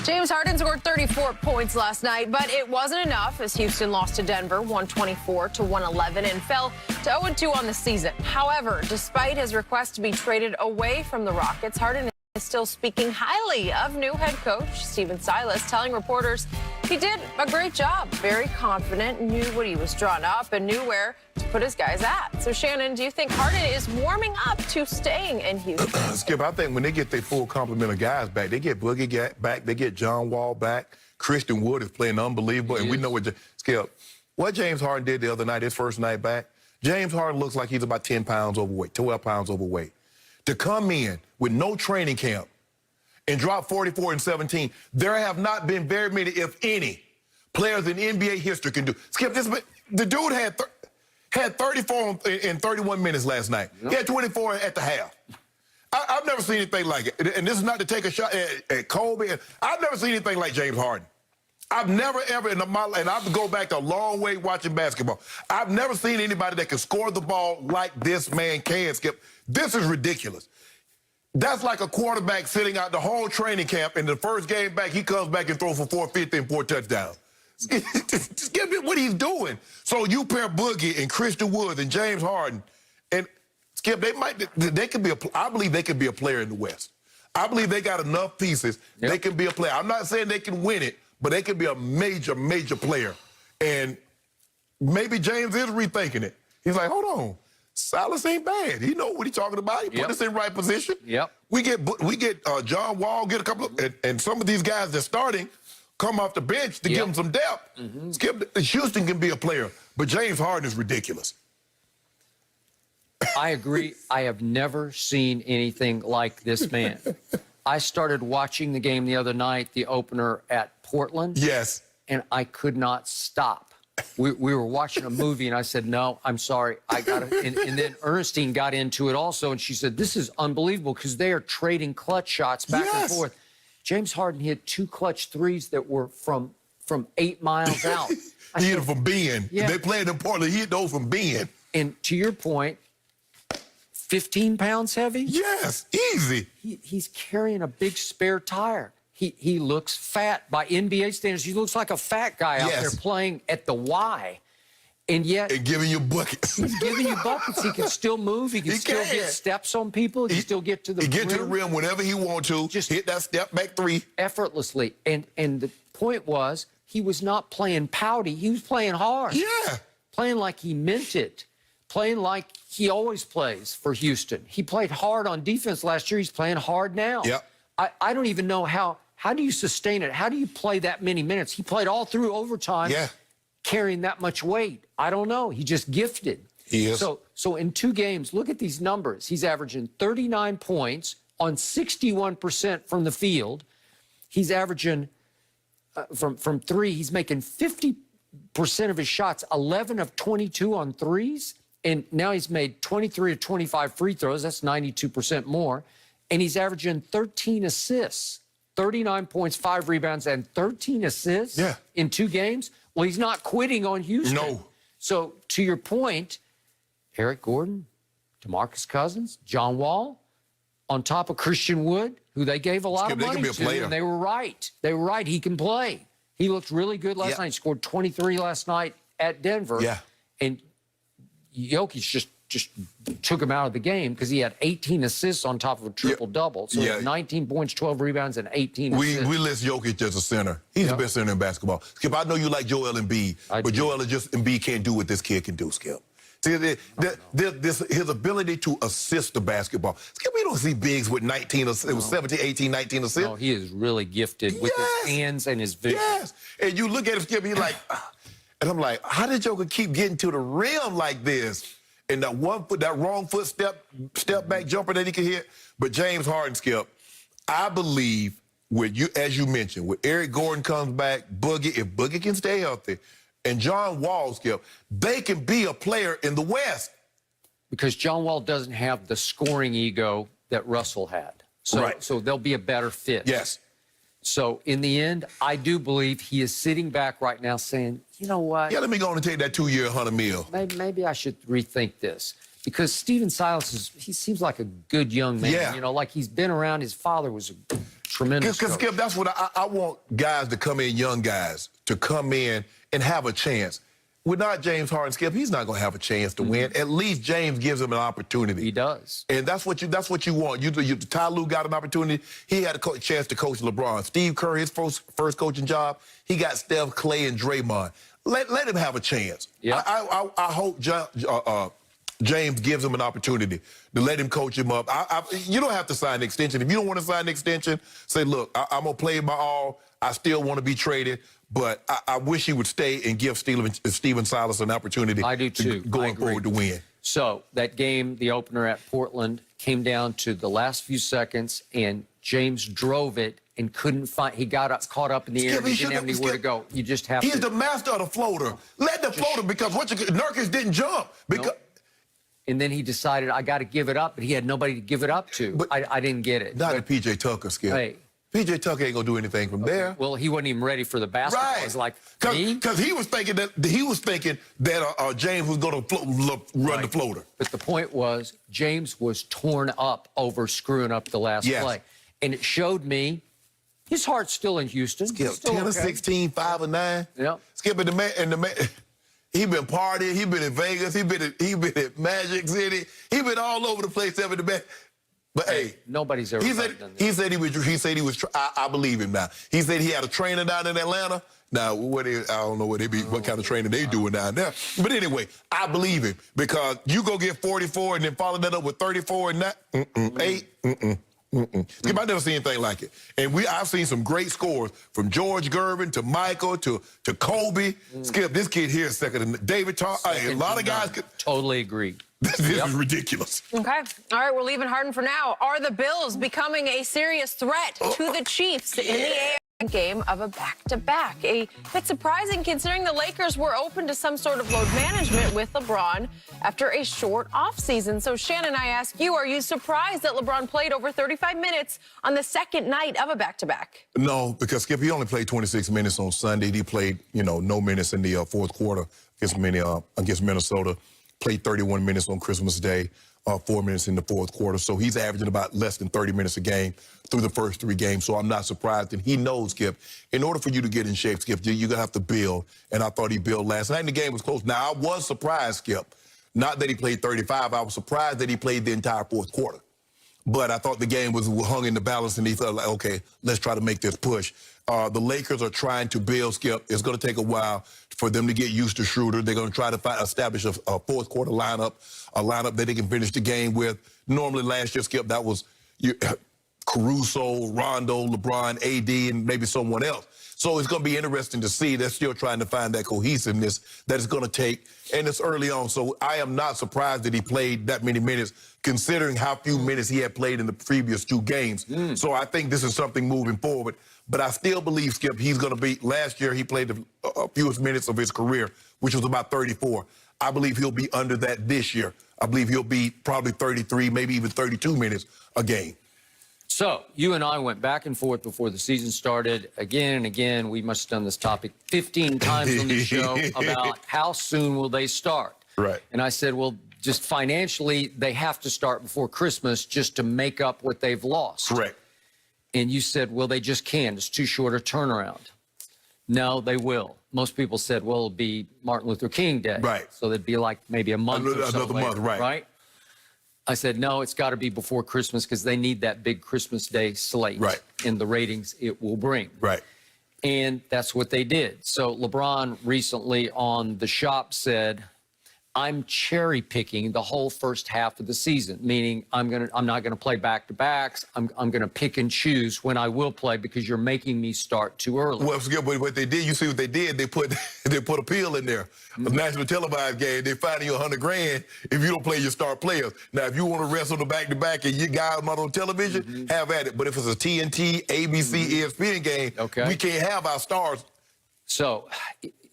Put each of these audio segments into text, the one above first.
James Harden scored 34 points last night, but it wasn't enough as Houston lost to Denver 124-111 and fell to 0-2 on the season. However, despite his request to be traded away from the Rockets, Harden is still speaking highly of new head coach Silas, telling reporters he did a great job, very confident, knew what he was drawn up, and knew where to put his guys at. So, Shannon, do you think Harden is warming up to staying in Houston? Skip, I think when they get their full complement of guys back, they get Boogie back, they get John Wall back. Christian Wood is playing unbelievable, and we know what James Harden did the other night, his first night back. James Harden looks like he's about 10 pounds overweight, 12 pounds overweight. To come in with no training camp and drop 44 and 17, there have not been very many, if any, players in NBA history can do. Skip, the dude had 34 in 31 minutes last night. Yep. He had 24 at the half. I've never seen anything like it. And this is not to take a shot at Kobe. I've never seen anything like James Harden. I've never, ever in my life, and I have to go back a long way watching basketball. I've never seen anybody that can score the ball like this man can, Skip. This is ridiculous. That's like a quarterback sitting out the whole training camp, and the first game back, he comes back and throws for 450 and 4 touchdowns. Just give me what he's doing. So you pair Boogie and Christian Wood and James Harden, and Skip, I believe they could be a player in the West. I believe they got enough pieces. Yep. They can be a player. I'm not saying they can win it, but they can be a major, major player. And maybe James is rethinking it. He's like, hold on. Silas ain't bad. He know what he's talking about. He put us in the right position. Yep. We get John Wall, get a couple of, and some of these guys that's starting come off the bench to give them some depth. Skip, Houston can be a player, but James Harden is ridiculous. I agree. I have never seen anything like this man. I started watching the game the other night, the opener at Portland. Yes. And I could not stop. We were watching a movie, and I said, no, I'm sorry. I got to. And then Ernestine got into it also, and she said, this is unbelievable because they are trading clutch shots back and forth. James Harden hit 2 clutch threes that were from 8 miles out. He hit them from being. Yeah. They played in Portland. He hit those from being. And to your point, 15 pounds heavy? Yes, easy. He's carrying a big spare tire. He looks fat. By NBA standards, he looks like a fat guy out there playing at the Y. And yet... And giving you buckets. He's giving you buckets. He can still move. He can still get steps on people. He can still get to the rim. He get to the rim whenever he wants to. Just hit that step back 3. Effortlessly. And the point was, he was not playing pouty. He was playing hard. Yeah. Playing like he meant it. Playing like he always plays for Houston. He played hard on defense last year. He's playing hard now. Yep. I don't even know how do you sustain it? How do you play that many minutes? He played all through overtime, carrying that much weight. I don't know. He just gifted. He is. So in 2 games, look at these numbers. He's averaging 39 points on 61% from the field. He's averaging, from 3, he's making 50% of his shots, 11 of 22 on threes. And now he's made 23 of 25 free throws. That's 92% more. And he's averaging 13 assists, 39 points, 5 rebounds, and 13 assists in 2 games. Well, he's not quitting on Houston. No. So, to your point, Eric Gordon, DeMarcus Cousins, John Wall, on top of Christian Wood, who they gave a lot of money to, and they were right. They were right. He can play. He looked really good last night. He scored 23 last night at Denver. Yeah. And Jokic just took him out of the game because he had 18 assists on top of a triple-double. So he had 19 points, 12 rebounds, and 18 assists. We list Jokic as a center. He's the best center in basketball. Skip, I know you like Joel Embiid, but Joel Embiid can't do what this kid can do, Skip. See, his ability to assist the basketball. Skip, we don't see bigs with 19, it was 17, 18, 19 assists. No, he is really gifted with his hands and his vision. Yes, and you look at him, Skip, he's like, and I'm like, how did Joker keep getting to the rim like this? And that wrong foot step back jumper that he can hit. But James Harden, Skip, I believe as you mentioned, when Eric Gordon comes back, Boogie, if Boogie can stay healthy, and John Wall, Skip, they can be a player in the West. Because John Wall doesn't have the scoring ego that Russell had. So they'll be a better fit. Yes. So, in the end, I do believe he is sitting back right now saying, you know what? Yeah, let me go on and take that 2-year $100 million. Maybe I should rethink this. Because Silas he seems like a good young man. You know, like he's been around. His father was a tremendous Because, coach. Skip, that's what I want guys to come in, young guys, to come in and have a chance. Without James Harden, Skip, he's not going to have a chance to win. At least James gives him an opportunity. He does. And that's what you want. Ty Lue got an opportunity. He had a chance to coach LeBron. Steve Kerr, his first coaching job, he got Steph, Clay, and Draymond. Let him have a chance. Yeah. I hope James gives him an opportunity to let him coach him up. You don't have to sign an extension. If you don't want to sign an extension, say, look, I'm going to play my all. I still want to be traded, but I wish he would stay and give Steven Silas an opportunity. I do too. Going forward to win. So that game, the opener at Portland, came down to the last few seconds, and James drove it and couldn't find. He got up, caught up in the air. He didn't have anywhere to go. You just have He's to. the master of the floater. Let the floater, because Nurkic didn't jump. Because And then he decided, I got to give it up, but he had nobody to give it up to. But I didn't get it. Not the P.J. Tucker, Skip. Hey. P.J. Tucker ain't gonna do anything from there. Well, he wasn't even ready for the basketball. Right. It's like because he was thinking that James was gonna run the floater. But the point was, James was torn up over screwing up the last play, and it showed me his heart's still in Houston. Skip, Still 10 of 16, 5 of 9. Yeah. Skip, and the man, he been partying. He been in Vegas. He been at Magic City. He been all over the place. Ever the best. But hey, nobody's ever done this. He said he was. I believe him now. He said he had a trainer down in Atlanta. Now, I don't know what kind of training they doing down there. But anyway, I believe him, because you go get 44 and then follow that up with 34 and that 8. Skip, I never seen anything like it. And I've seen some great scores from George Gervin to Michael to Kobe. Skip, this kid here is second to David Thompson. A lot of guys totally agree. This is ridiculous. Okay. All right, we're leaving Harden for now. Are the Bills becoming a serious threat to the Chiefs in the AFC game of a back-to-back? A bit surprising, considering the Lakers were open to some sort of load management with LeBron after a short offseason. So, Shannon, I ask you, are you surprised that LeBron played over 35 minutes on the second night of a back-to-back? No, because, Skip, he only played 26 minutes on Sunday. He played, no minutes in the fourth quarter against Minnesota. Played 31 minutes on Christmas Day, 4 minutes in the fourth quarter. So he's averaging about less than 30 minutes a game through the first 3 games. So I'm not surprised. And he knows, Skip, in order for you to get in shape, Skip, you're going to have to build. And I thought he built last night, and the game was close. Now, I was surprised, Skip, not that he played 35. I was surprised that he played the entire fourth quarter. But I thought the game was hung in the balance, and he thought, like, okay, let's try to make this push. The Lakers are trying to build, Skip. It's going to take a while for them to get used to Schroeder. They're going to try to establish a fourth quarter lineup, a lineup that they can finish the game with. Normally last year, Skip, that was Caruso, Rondo, LeBron, AD, and maybe someone else. So it's going to be interesting to see. They're still trying to find that cohesiveness that it's going to take, and it's early on. So I am not surprised that he played that many minutes, considering how few minutes he had played in the previous 2 games. So I think this is something moving forward. But I still believe, Skip, he's going to be. Last year, he played the fewest minutes of his career, which was about 34. I believe he'll be under that this year. I believe he'll be probably 33, maybe even 32 minutes a game. So you and I went back and forth before the season started again and again. We must have done this topic 15 times on the show about how soon will they start. Right. And I said, well, just financially, they have to start before Christmas just to make up what they've lost. Correct. And you said, well, they just can't. It's too short a turnaround. No, they will. Most people said, well, it'll be Martin Luther King Day. Right. So it'd be like maybe a month or so another later, month, right. Right? I said, no, it's got to be before Christmas because they need that big Christmas Day slate. Right. And the ratings it will bring. Right. And that's what they did. So LeBron recently on The Shop said, I'm cherry picking the whole first half of the season, meaning I'm not gonna play back-to-backs. I'm gonna pick and choose when I will play because you're making me start too early. Well, but what they did, you see what they did? They put a pill in there, a national televised game. They fine you $100,000 if you don't play your star players. Now, if you want to wrestle the back-to-back and your guys not on television, have at it. But if it's a TNT, ABC, ESPN game, we can't have our stars. So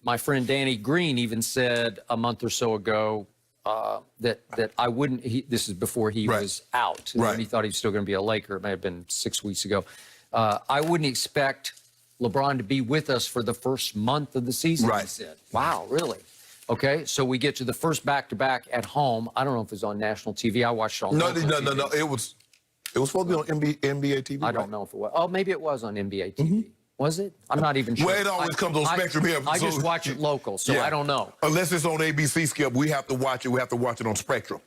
my friend Danny Green even said a month or so ago that I wouldn't. This is before he was out. Right. He thought he was still going to be a Laker. It may have been 6 weeks ago. I wouldn't expect LeBron to be with us for the first month of the season. Right. He said, "Wow, really?" Okay, so we get to the first back-to-back at home. I don't know if it was on national TV. I watched it on No. TV. It was. It was supposed to be on NBA TV. I don't know if it was. Oh, maybe it was on NBA TV. Was it? I'm not even sure. Well, it always comes on Spectrum here. I just watch it local, so I don't know. Unless it's on ABC, Skip, we have to watch it. We have to watch it on Spectrum.